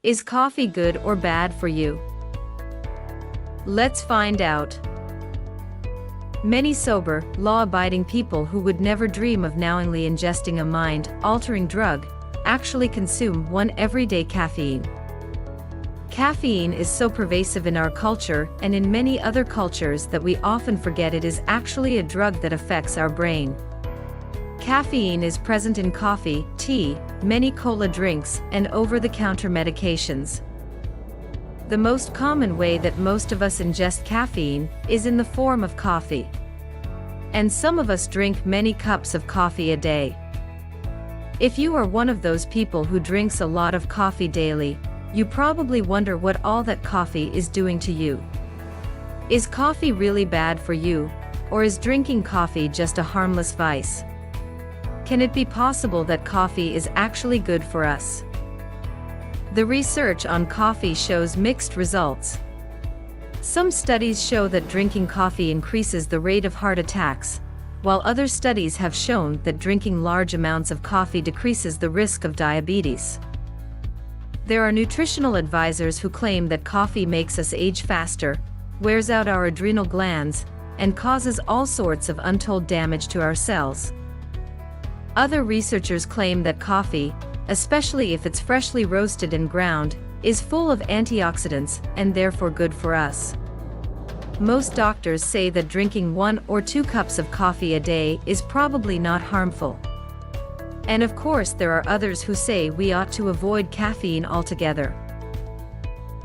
Is coffee good or bad for you? Let's find out. Many sober, law-abiding people who would never dream of knowingly ingesting a mind-altering drug actually consume one everyday caffeine. Caffeine is so pervasive in our culture and in many other cultures that we often forget it is actually a drug that affects our brain. Caffeine is present in coffee, tea, many cola drinks, and over-the-counter medications. The most common way that most of us ingest caffeine is in the form of coffee. And some of us drink many cups of coffee a day. If you are one of those people who drinks a lot of coffee daily, you probably wonder what all that coffee is doing to you. Is coffee really bad for you, or is drinking coffee just a harmless vice? Can it be possible that coffee is actually good for us? The research on coffee shows mixed results. Some studies show that drinking coffee increases the rate of heart attacks, while other studies have shown that drinking large amounts of coffee decreases the risk of diabetes. There are nutritional advisors who claim that coffee makes us age faster, wears out our adrenal glands, and causes all sorts of untold damage to our cells. Other researchers claim that coffee, especially if it's freshly roasted and ground, is full of antioxidants and therefore good for us. Most doctors say that drinking 1 or 2 cups of coffee a day is probably not harmful. And of course there are others who say we ought to avoid caffeine altogether.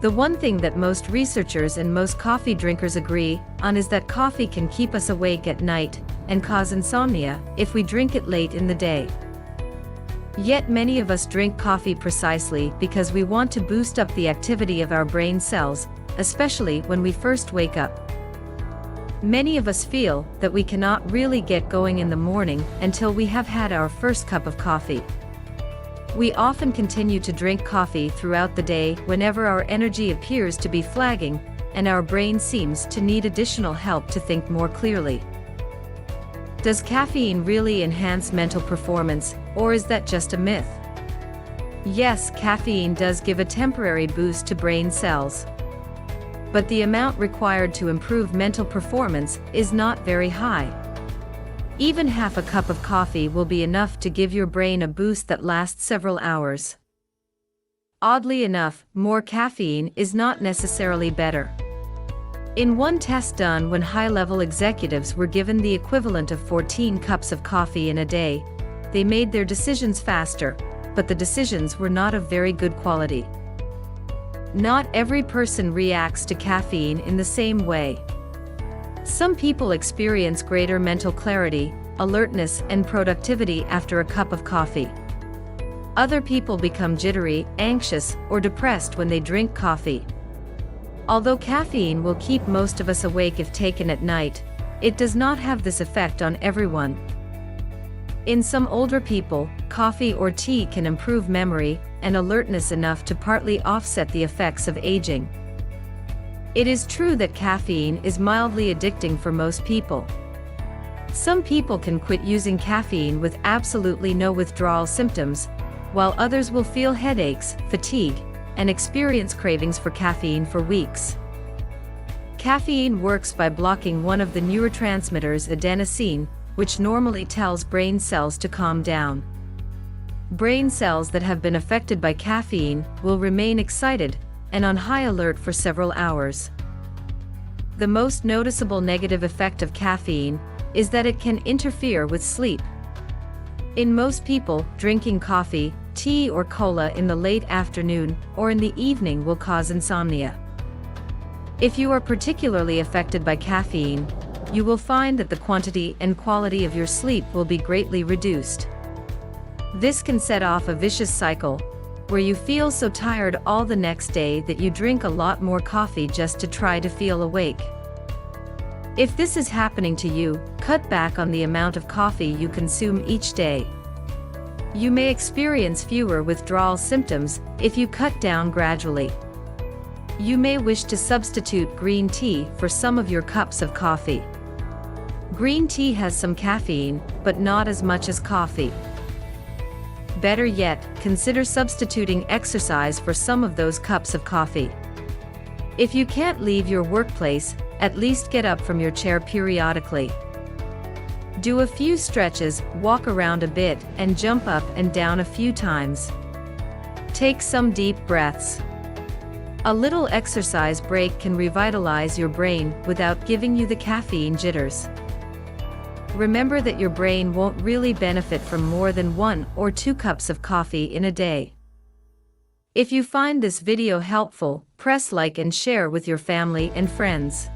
The one thing that most researchers and most coffee drinkers agree on is that coffee can keep us awake at night and cause insomnia if we drink it late in the day. Yet many of us drink coffee precisely because we want to boost up the activity of our brain cells, especially when we first wake up. Many of us feel that we cannot really get going in the morning until we have had our first cup of coffee. We often continue to drink coffee throughout the day whenever our energy appears to be flagging and our brain seems to need additional help to think more clearly. Does caffeine really enhance mental performance, or is that just a myth? Yes, caffeine does give a temporary boost to brain cells. But the amount required to improve mental performance is not very high. Even half a cup of coffee will be enough to give your brain a boost that lasts several hours. Oddly enough, more caffeine is not necessarily better. In one test done when high-level executives were given the equivalent of 14 cups of coffee in a day, they made their decisions faster, but the decisions were not of very good quality. Not every person reacts to caffeine in the same way. Some people experience greater mental clarity, alertness, and productivity after a cup of coffee. Other people become jittery, anxious, or depressed when they drink coffee. Although caffeine will keep most of us awake if taken at night, it does not have this effect on everyone. In some older people, coffee or tea can improve memory and alertness enough to partly offset the effects of aging. It is true that caffeine is mildly addicting for most people. Some people can quit using caffeine with absolutely no withdrawal symptoms, while others will feel headaches, fatigue, and experience cravings for caffeine for weeks. Caffeine works by blocking one of the neurotransmitters adenosine, which normally tells brain cells to calm down. Brain cells that have been affected by caffeine will remain excited and on high alert for several hours. The most noticeable negative effect of caffeine is that it can interfere with sleep. In most people, drinking coffee, tea or cola in the late afternoon or in the evening will cause insomnia. If you are particularly affected by caffeine, you will find that the quantity and quality of your sleep will be greatly reduced. This can set off a vicious cycle, where you feel so tired all the next day that you drink a lot more coffee just to try to feel awake. If this is happening to you, cut back on the amount of coffee you consume each day. You may experience fewer withdrawal symptoms if you cut down gradually. You may wish to substitute green tea for some of your cups of coffee. Green tea has some caffeine, but not as much as coffee. Better yet, consider substituting exercise for some of those cups of coffee. If you can't leave your workplace, at least get up from your chair periodically. Do a few stretches, walk around a bit, and jump up and down a few times. Take some deep breaths. A little exercise break can revitalize your brain without giving you the caffeine jitters. Remember that your brain won't really benefit from more than 1 or 2 cups of coffee in a day. If you find this video helpful, press like and share with your family and friends.